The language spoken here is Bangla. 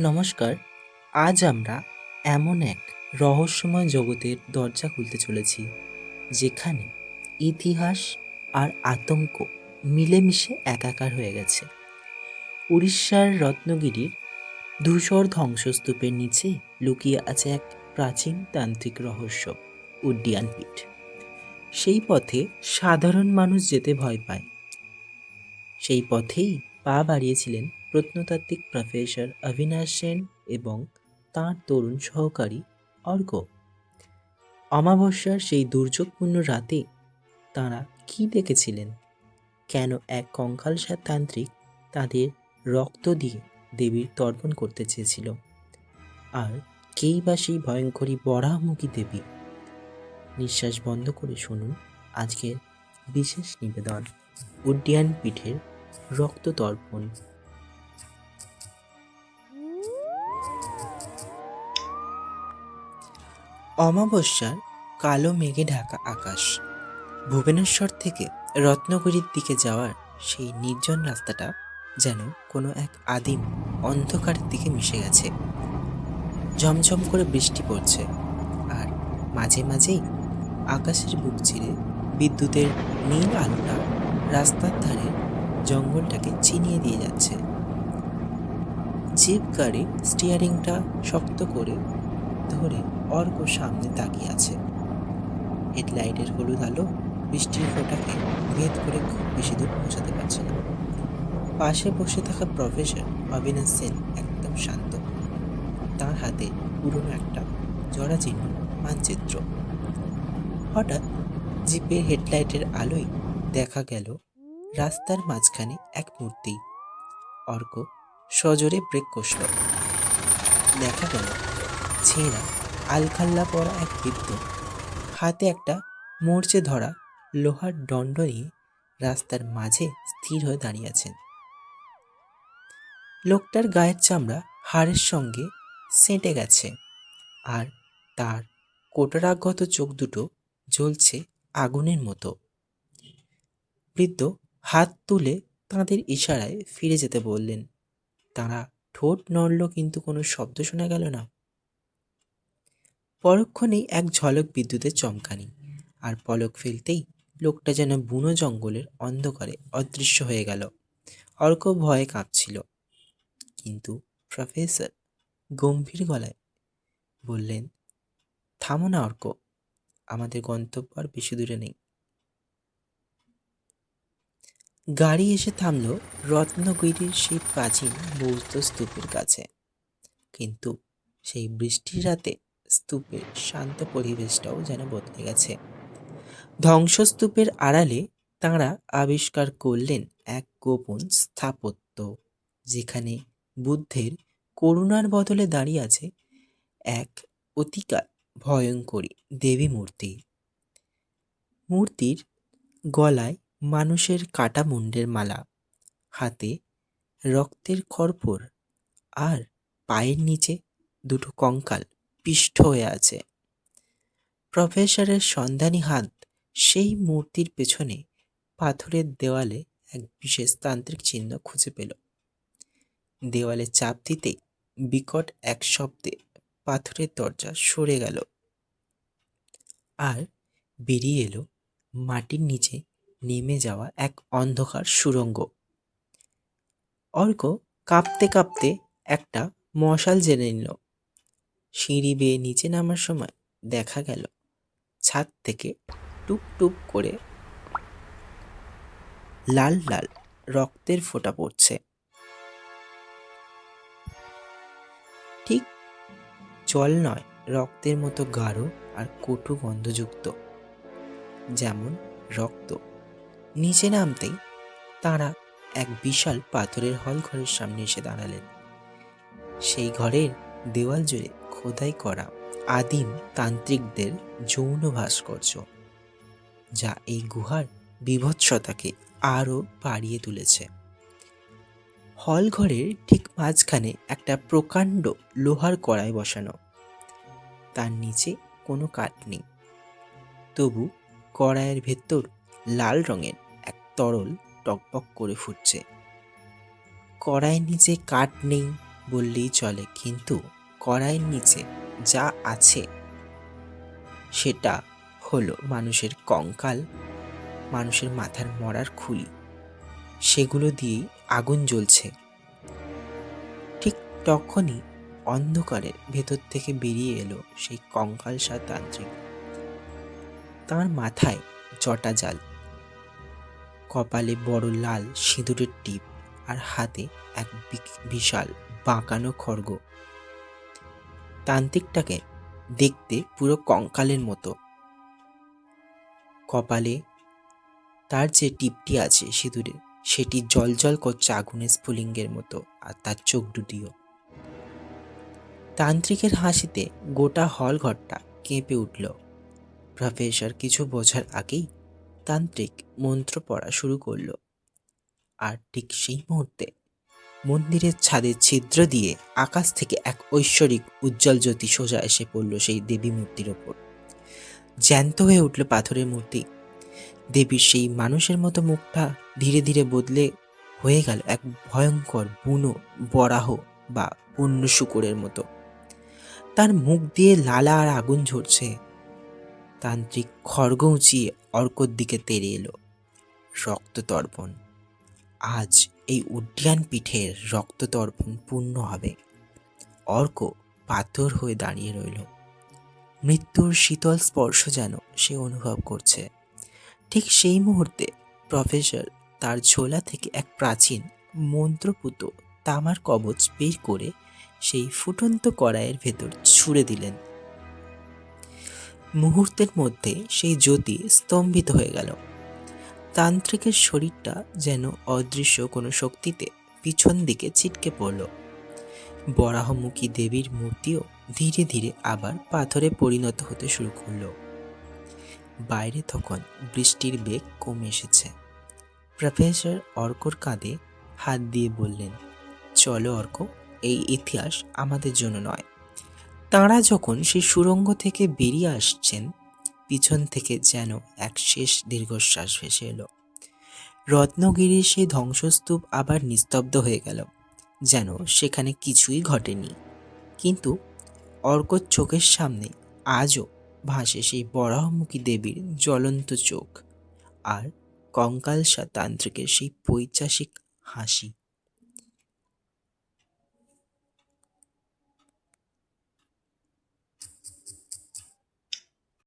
নমস্কার। আজ আমরা এমন এক রহস্যময় জগতের দরজা খুলতে চলেছি, যেখানে ইতিহাস আর আতঙ্ক মিলেমিশে একাকার হয়ে গেছে। উড়িষ্যার রত্নগিরির ধূসর ধ্বংসস্তূপের নিচে লুকিয়ে আছে এক প্রাচীন তান্ত্রিক রহস্য, উড্ডিয়ান পীঠ। সেই পথে সাধারণ মানুষ যেতে ভয় পায়। সেই পথেই পা বাড়িয়েছিলেন প্রত্নতাত্ত্বিক প্রফেসর অবিনাশ সেন এবং তাঁর তরুণ সহকারী অর্ক। অমাবস্যার সেই দুর্যোগপূর্ণ রাতে তাঁরা কি দেখেছিলেন? কেন এক কঙ্কালসার তান্ত্রিক তাদের রক্ত দিয়ে দেবীর তর্পণ করতে চেয়েছিল? আর কেই বা সেই ভয়ঙ্করী বরাহমুখী দেবী? নিঃশ্বাস বন্ধ করে শুনুন আজকের বিশেষ নিবেদন, উড্ডিয়ান পীঠের রক্ত তর্পণ। অমাবস্যার কালো মেঘে ঢাকা আকাশ। ভুবনেশ্বর থেকে রত্নগিরির দিকে যাওয়ার সেই নির্জন রাস্তাটা যেন কোনো এক আদিম অন্ধকারের দিকে মিশে গেছে। ঝমঝম করে বৃষ্টি পড়ছে, আর মাঝে মাঝেই আকাশের বুক চিরে বিদ্যুতের নীল আলোটা রাস্তার ধারে জঙ্গলটাকে চিনিয়ে দিয়ে যাচ্ছে। জিপ গাড়ির স্টিয়ারিংটা শক্ত করে ধরে অর্ক সামনে তাকিয়ে আছে। হেডলাইটের হলুদ আলো বৃষ্টির ফোঁটাকে ভেদ করে খুব বেশি দূর পৌঁছাতে পারছে না। পাশে বসে থাকা প্রফেসর অবিনাশ সেন একদম শান্ত। তার হাতে পুরনো একটা জরাজীর্ণ মানচিত্র। হঠাৎ জিপের হেডলাইটের আলোয় দেখা গেল রাস্তার মাঝখানে এক মূর্তি। অর্ক সজোরে ব্রেক কষল। দেখা গেল ছেঁড়া আলখাল্লা পরা এক বৃদ্ধ হাতে একটা মরচে ধরা লোহার দণ্ড নিয়ে রাস্তার মাঝে স্থির হয়ে দাঁড়িয়ে আছেন। লোকটার গায়ের চামড়া হাড়ের সঙ্গে সেঁটে গেছে, আর তার কোটরাগত চোখ দুটো জ্বলছে আগুনের মতো। বৃদ্ধ হাত তুলে তাঁদের ইশারায় ফিরে যেতে বললেন। তারা ঠোঁট নড়ল, কিন্তু কোনো শব্দ শোনা গেল না। পরক্ষণেই এক ঝলক বিদ্যুতের চমকানি, আর পলক ফেলতেই লোকটা যেন বুনো জঙ্গলের অন্ধকারে অদৃশ্য হয়ে গেল। অর্ক ভয়ে কাঁপছিল, কিন্তু প্রফেসর গম্ভীর গলায় বললেন, থামো না অর্ক, আমাদের গন্তব্য আর বেশি দূরে নেই। গাড়ি এসে থামল রত্নগিরির সেই প্রাচীন বৌদ্ধ স্তূপের কাছে। কিন্তু সেই বৃষ্টির রাতে স্তূপের শান্ত পরিবেশটাও যেন বদলে গেছে। ধ্বংসস্তূপের আড়ালে তাঁরা আবিষ্কার করলেন এক গোপন স্থাপত্য, যেখানে বুদ্ধের করুণার বদলে দাঁড়িয়ে আছে এক অতিকায় ভয়ঙ্করী দেবী মূর্তি। মূর্তির গলায় মানুষের কাটা মুন্ডের মালা, হাতে রক্তের খরপর, আর পায়ের নিচে দুটো কঙ্কাল পিষ্ট হয়ে আছে। প্রফেসরের সন্ধানী হাত সেই মূর্তির পেছনে পাথরের দেওয়ালে এক বিশেষ তান্ত্রিক চিহ্ন খুঁজে পেল। দেওয়ালে চাপ দিতেই বিকট এক শব্দে পাথরের দরজা সরে গেল, আর বেরিয়ে এলো মাটির নিচে নেমে যাওয়া এক অন্ধকার সুড়ঙ্গ। অর্ক কাঁপতে কাঁপতে একটা মশাল জেনে নিল। সিঁড়ি বেয়ে নিচে নামার সময় দেখা গেল ছাদ থেকে টুপ টুপ করে লাল লাল রক্তের ফোঁটা পড়ছে। ঠিক জল নয়, রক্তের মতো গাঢ় আর কটু গন্ধযুক্ত, যেমন রক্ত। নিচে নামতেই তাঁরা এক বিশাল পাথরের হল ঘরের সামনে এসে দাঁড়ালেন। সেই ঘরের দেওয়াল জুড়ে খোদাই করা আদিম তান্ত্রিকদের যৌন ভাস্কর্য, যা এই গুহার বীভৎসতাকে আরও বাড়িয়ে তুলেছে। হল ঘরের ঠিক মাঝখানে একটা প্রকাণ্ড লোহার কড়াই বসানো। তার নিচে কোনো কাঠ নেই, তবু কড়াইয়ের ভেতর লাল রঙের এক তরল টকবক করে ফুটছে। কড়াইয়ের নিচে কাঠ নেই, বললেই চলে, কিন্তু কড়াইয়ের নিচে যা আছে সেটা হলো মানুষের কঙ্কাল, মানুষের মাথার মরার খুলি। সেগুলো দিয়েই আগুন জ্বলছে। ঠিক তখনই অন্ধকারের ভেতর থেকে বেরিয়ে এলো সেই কঙ্কালসার তান্ত্রিক। তার মাথায় জটা জাল, কপালে বড় লাল সিঁদুরের টিপ, আর হাতে এক বিশাল বাঁকানো খড়গ। তান্ত্রিকটাকে দেখতে পুরো কঙ্কালের মতো। কপালে তার যে টিপটি আছে সিঁদুরে, সেটি জ্বলজ্বল করছে আগুনের স্ফুলিঙ্গের মতো, আর তার চোখ দুটিও। তান্ত্রিকের হাসিতে গোটা হল ঘরটা কেঁপে উঠল। প্রফেসর কিছু বোঝার আগেই তান্ত্রিক মন্ত্র পড়া শুরু করলো। আর ঠিক সেই মুহূর্তে মন্দিরের ছাদের ছিদ্র দিয়ে আকাশ থেকে এক ঐশ্বরিক উজ্জ্বল জ্যোতি সোজা এসে পড়ল সেই দেবী মূর্তির ওপর। জ্যান্ত হয়ে উঠল পাথরের মূর্তি। দেবীর সেই মানুষের মতো মুখটা ধীরে ধীরে বদলে হয়ে গেল এক ভয়ঙ্কর বুনো বরাহ বা বন্য শূকরের মতো। তার মুখ দিয়ে লালা আর আগুন ঝরছে। তান্ত্রিক খড়গ উঁচিয়ে অর্কর দিকে তেড়ে এলো। রক্ততর্পণ। আজ এই উড্ডিয়ান পিঠের রক্ততর্পণ পূর্ণ হবে। অর্ক পাথর হয়ে দাঁড়িয়ে রইল। মৃত্যুর শীতল স্পর্শ যেন সে অনুভব করছে। ঠিক সেই মুহূর্তে প্রফেসর তার ঝোলা থেকে এক প্রাচীন মন্ত্রপুত তামার কবচ বের করে সেই ফুটন্ত কড়াইয়ের ভেতর ছুঁড়ে দিলেন। মুহূর্তের মধ্যে সেই জ্যোতি স্তম্ভিত হয়ে গেল। তান্ত্রিকের শরীরটা যেন অদৃশ্য কোনো শক্তিতে পিছন দিকে ছিটকে পড়ল। বরাহমুখী দেবীর মূর্তিও ধীরে ধীরে আবার পাথরে পরিণত হতে শুরু করল। বাইরে তখন বৃষ্টির বেগ কমে এসেছে। প্রফেসর অর্কর কাঁধে হাত দিয়ে বললেন, চলো অর্ক, এই ইতিহাস আমাদের জন্য নয়। তাঁরা যখন সেই সুড়ঙ্গ থেকে বেরিয়ে আসছেন, পিছন থেকে যেন এক শেষ দীর্ঘশ্বাস ভেসে এলো। রত্নগিরির সেই ধ্বংসস্তূপ আবার নিস্তব্ধ হয়ে গেল, যেন সেখানে কিছুই ঘটেনি। কিন্তু অর্কর চোখের সামনে আজও ভাসে সেই বরাহমুখী দেবীর জ্বলন্ত চোখ আর কঙ্কালসা তান্ত্রিকের সেই পৈশাচিক হাসি।